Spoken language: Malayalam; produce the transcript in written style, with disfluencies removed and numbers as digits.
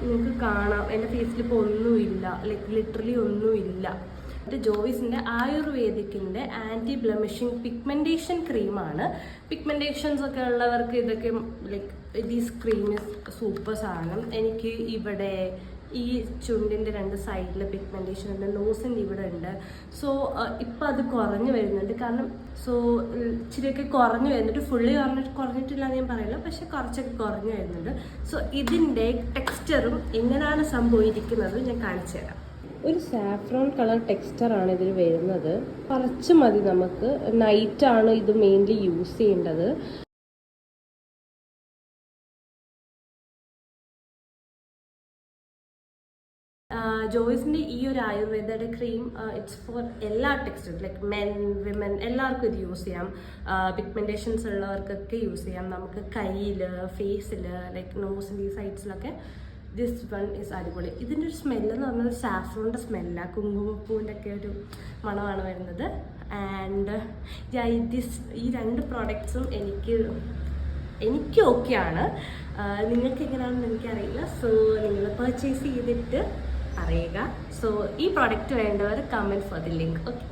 നിങ്ങൾക്ക് കാണാം എൻ്റെ ഫേസിൽ ഇപ്പോൾ ഒന്നുമില്ല, ലൈക്ക് ലിറ്ററലി ഒന്നുമില്ല. ജോയിസിൻ്റെ ആയുർവേദിക്കിൻ്റെ ആൻറ്റി ബ്ലമിഷിങ് പിഗ്മെൻറ്റേഷൻ ക്രീമാണ്. പിഗ്മെൻറ്റേഷൻസ് ഒക്കെ ഉള്ളവർക്ക് ഇതൊക്കെ like these cream is super സാധനം. എനിക്ക് ഇവിടെ ഈ ചുണ്ടിൻ്റെ 2 സൈഡിൽ പിഗ്മെൻറ്റേഷൻ ഉണ്ട്, നോസിൻ്റെ ഇവിടെ ഉണ്ട്. സോ ഇപ്പം അത് കുറഞ്ഞു വരുന്നുണ്ട്. കാരണം ഇച്ചിരിയൊക്കെ കുറഞ്ഞു വരുന്നുണ്ട്. ഫുള്ളി കുറഞ്ഞിട്ടില്ല എന്ന് ഞാൻ പറയില്ല, പക്ഷെ കുറച്ചൊക്കെ കുറഞ്ഞു വരുന്നുണ്ട്. സോ ഇതിൻ്റെ ടെക്സ്ചറും എങ്ങനെയാണ് സംഭവിക്കുന്നത് ഞാൻ കാണിച്ചു തരാം. ഒരു സാഫ്രോൺ കളർ ടെക്സ്ചറാണ് ഇതിൽ വരുന്നത്. കുറച്ച് മതി നമുക്ക്. നൈറ്റാണ് ഇത് മെയിൻലി യൂസ് ചെയ്യേണ്ടത്. ജോയ്സിൻ്റെ ഈ ഒരു ആയുർവേദയുടെ ക്രീം ഇറ്റ്സ് ഫോർ എല്ലാ ടെക്സ്റ്റർ, ലൈക്ക് മെൻ വിമൻ എല്ലാവർക്കും ഇത് യൂസ് ചെയ്യാം. പിഗ്മെൻറ്റേഷൻസ് ഉള്ളവർക്കൊക്കെ യൂസ് ചെയ്യാം. നമുക്ക് കയ്യിൽ, ഫേസിൽ, ലൈക്ക് നോസിൻ്റെ ഈ സൈഡ്സിലൊക്കെ ദിസ് വൺ ഈസ് അടിപൊളി. ഇതിൻ്റെ ഒരു സ്മെല്ലെന്ന് പറഞ്ഞാൽ സാഫ്രോണിൻ്റെ സ്മെല്ലാണ്, കുങ്കുമപ്പൂവിൻ്റെ ഒക്കെ ഒരു മണമാണ് വരുന്നത്. ആൻഡ് ഈ 2 പ്രോഡക്ട്സും എനിക്ക് ഓക്കെയാണ്. നിങ്ങൾക്ക് എങ്ങനെയാണെന്ന് എനിക്കറിയില്ല. സോ നിങ്ങൾ പർച്ചേസ് ചെയ്തിട്ട് അറിയുക. സോ ഈ പ്രോഡക്റ്റ് വേണ്ടവർ comment for the link. Okay.